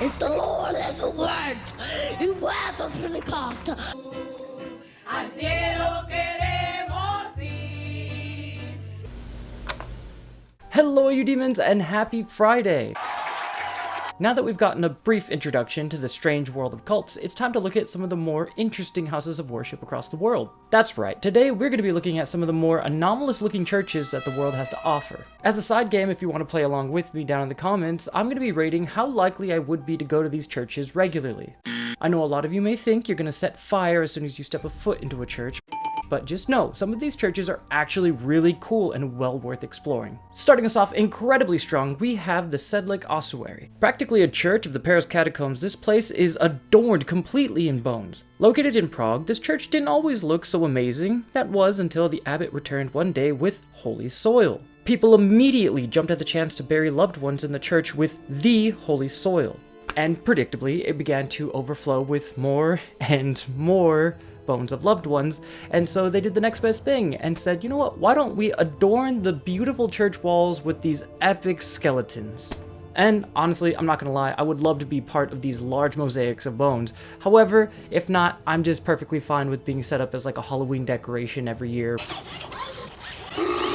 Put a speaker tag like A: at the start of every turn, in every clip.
A: is the Lord has a word. You have to Pentecost.
B: Al cielo queremos ir.
C: Hello you demons and happy Friday! Now that we've gotten a brief introduction to the strange world of cults, it's time to look at some of the more interesting houses of worship across the world. That's right, today we're going to be looking at some of the more anomalous looking churches that the world has to offer. As a side game, if you want to play along with me down in the comments, I'm going to be rating how likely I would be to go to these churches regularly. I know a lot of you may think you're going to set fire as soon as you step a foot into a church, but just know, some of these churches are actually really cool and well worth exploring. Starting us off incredibly strong, we have the Sedlec Ossuary. Practically a church of the Paris catacombs, this place is adorned completely in bones. Located in Prague, this church didn't always look so amazing. That was until the abbot returned one day with holy soil. People immediately jumped at the chance to bury loved ones in the church with the holy soil. And predictably, it began to overflow with more and more bones of loved ones, and so they did the next best thing and said, you know what, why don't we adorn the beautiful church walls with these epic skeletons? And honestly, I'm not gonna lie, I would love to be part of these large mosaics of bones. However, if not, I'm just perfectly fine with being set up as like a Halloween decoration every year.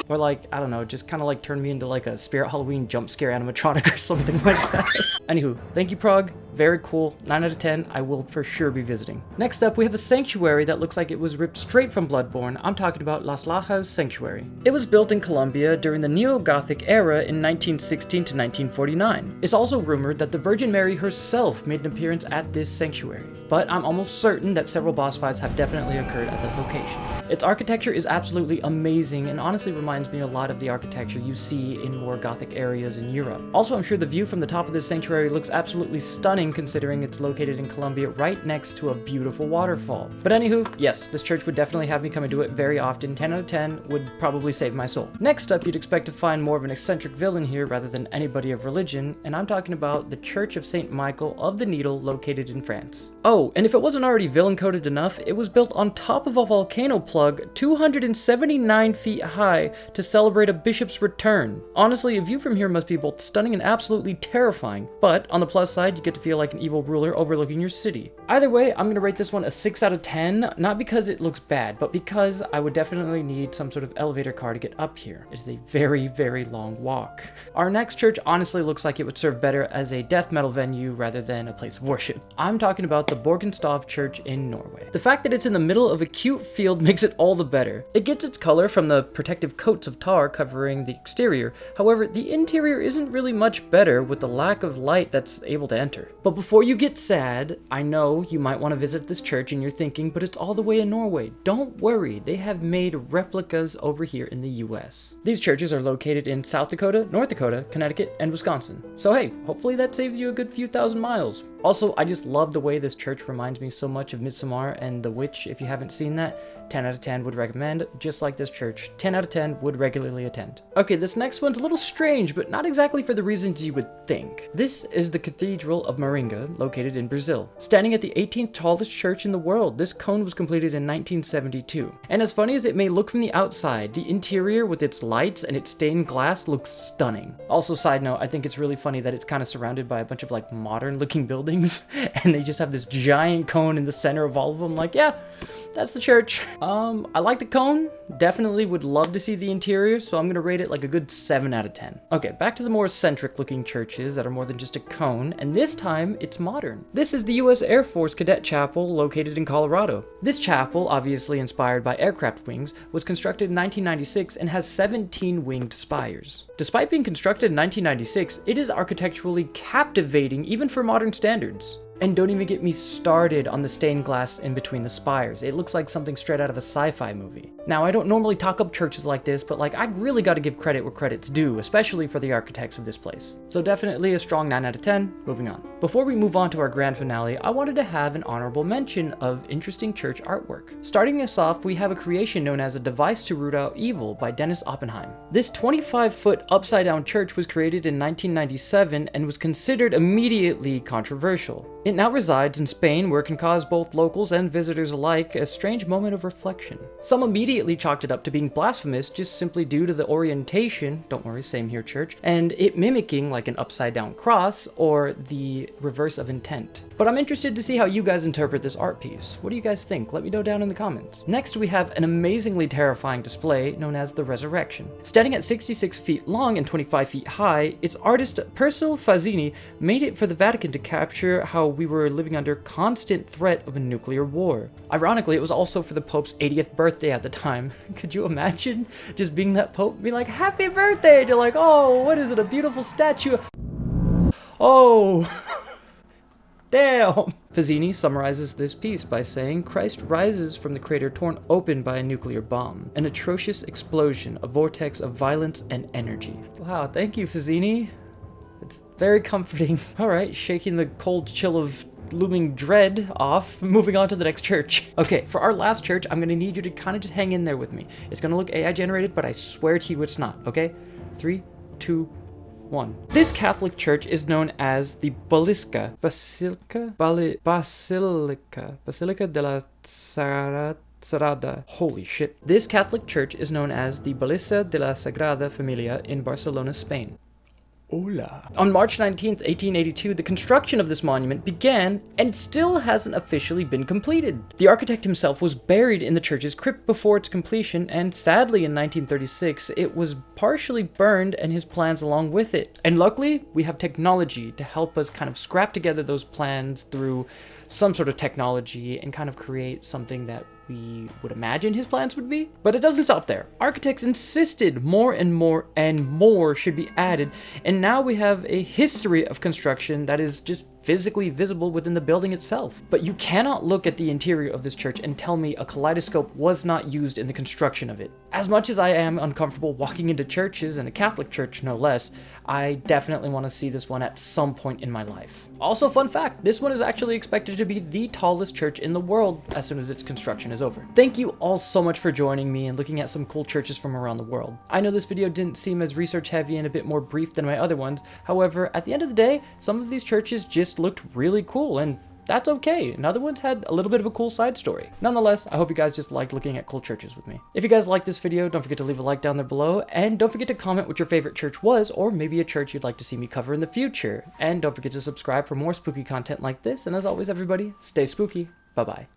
C: Or like, I don't know, just kind of like turn me into like a Spirit Halloween jump scare animatronic or something like that. Anywho, thank you Prague, very cool, 9 out of 10, I will for sure be visiting. Next up, we have a sanctuary that looks like it was ripped straight from Bloodborne. I'm talking about Las Lajas Sanctuary. It was built in Colombia during the Neo-Gothic era in 1916 to 1949. It's also rumored that the Virgin Mary herself made an appearance at this sanctuary, but I'm almost certain that several boss fights have definitely occurred at this location. Its architecture is absolutely amazing and honestly reminds me a lot of the architecture you see in more Gothic areas in Europe. Also, I'm sure the view from the top of this sanctuary looks absolutely stunning considering it's located in Colombia right next to a beautiful waterfall. But anywho, yes, this church would definitely have me come and do it very often. 10 out of 10 would probably save my soul. Next up, you'd expect to find more of an eccentric villain here rather than anybody of religion, and I'm talking about the Church of St. Michael of the Needle located in France. Oh, and if it wasn't already villain coded enough, it was built on top of a volcano plug 279 feet high to celebrate a bishop's return. Honestly, a view from here must be both stunning and absolutely terrifying, but on the plus side, you get to feel like an evil ruler overlooking your city. Either way, I'm gonna rate this one a 6 out of 10, not because it looks bad, but because I would definitely need some sort of elevator car to get up here. It is a very, very long walk. Our next church honestly looks like it would serve better as a death metal venue rather than a place of worship. I'm talking about the Borgenstov Church in Norway. The fact that it's in the middle of a cute field makes it all the better. It gets its color from the protective coats of tar covering the exterior. However, the interior isn't really much better with the lack of light that's able to enter. But before you get sad, I know you might want to visit this church and you're thinking, but it's all the way in Norway. Don't worry, they have made replicas over here in the US. These churches are located in South Dakota, North Dakota, Connecticut, and Wisconsin. So hey, hopefully that saves you a good few thousand miles. Also, I just love the way this church reminds me so much of Midsommar and The Witch. If you haven't seen that, 10 out of 10 would recommend, just like this church. 10 out of 10 would regularly attend. Okay, this next one's a little strange, but not exactly for the reasons you would think. This is the Cathedral of Maringa, located in Brazil. Standing at the 18th tallest church in the world, this cone was completed in 1972. And as funny as it may look from the outside, the interior with its lights and its stained glass looks stunning. Also, side note, I think it's really funny that it's kind of surrounded by a bunch of like modern looking buildings, and they just have this giant cone in the center of all of them. Like, yeah, that's the church. I like the cone, definitely would love to see the interior, so I'm gonna rate it like a good 7 out of 10. Okay, back to the more eccentric looking churches that are more than just a cone, and this time it's modern. This is the US Air Force Cadet Chapel located in Colorado. This chapel, obviously inspired by aircraft wings, was constructed in 1996 and has 17 winged spires. Despite being constructed in 1996, it is architecturally captivating even for modern standards. And don't even get me started on the stained glass in between the spires. It looks like something straight out of a sci-fi movie. Now, I don't normally talk up churches like this, but like I really gotta give credit where credit's due, especially for the architects of this place. So definitely a strong 9 out of 10, moving on. Before we move on to our grand finale, I wanted to have an honorable mention of interesting church artwork. Starting us off, we have a creation known as A Device to Root Out Evil by Dennis Oppenheim. This 25-foot upside down church was created in 1997 and was considered immediately controversial. It now resides in Spain, where it can cause both locals and visitors alike a strange moment of reflection. Some immediately chalked it up to being blasphemous just simply due to the orientation, don't worry, same here church, and it mimicking like an upside down cross or the reverse of intent. But I'm interested to see how you guys interpret this art piece. What do you guys think? Let me know down in the comments. Next, we have an amazingly terrifying display known as the Resurrection. Standing at 66 feet long and 25 feet high, its artist Percival Fazzini made it for the Vatican to capture how we were living under constant threat of a nuclear war. Ironically, it was also for the Pope's 80th birthday at the time. Could you imagine just being that Pope, being like, happy birthday! And you're like, oh, what is it, a beautiful statue? Oh, damn! Fazzini summarizes this piece by saying, Christ rises from the crater torn open by a nuclear bomb, an atrocious explosion, a vortex of violence and energy. Wow, thank you, Fazzini. It's very comforting. Alright, shaking the cold chill of looming dread off, moving on to the next church. Okay, for our last church, I'm gonna need you to kind of just hang in there with me. It's gonna look AI generated, but I swear to you it's not, okay? 3, 2, 1. This Catholic church is known as the Basilica de la Sagrada. Holy shit. This Catholic church is known as the Basilica de la Sagrada Familia in Barcelona, Spain. Hola. On March 19th, 1882, the construction of this monument began and still hasn't officially been completed. The architect himself was buried in the church's crypt before its completion, and sadly in 1936, it was partially burned and his plans along with it. And luckily, we have technology to help us kind of scrap together those plans through some sort of technology and kind of create something that we would imagine his plans would be. But it doesn't stop there. Architects insisted more and more should be added, and now we have a history of construction that is just physically visible within the building itself. But you cannot look at the interior of this church and tell me a kaleidoscope was not used in the construction of it. As much as I am uncomfortable walking into churches, and a Catholic church no less, I definitely want to see this one at some point in my life. Also, fun fact, this one is actually expected to be the tallest church in the world as soon as its construction is over. Thank you all so much for joining me and looking at some cool churches from around the world. I know this video didn't seem as research heavy and a bit more brief than my other ones. However, at the end of the day, some of these churches just looked really cool, and that's okay. And other ones had a little bit of a cool side story. Nonetheless, I hope you guys just liked looking at cool churches with me. If you guys liked this video, don't forget to leave a like down there below, and don't forget to comment what your favorite church was, or maybe a church you'd like to see me cover in the future. And don't forget to subscribe for more spooky content like this, and as always everybody, stay spooky. Bye-bye.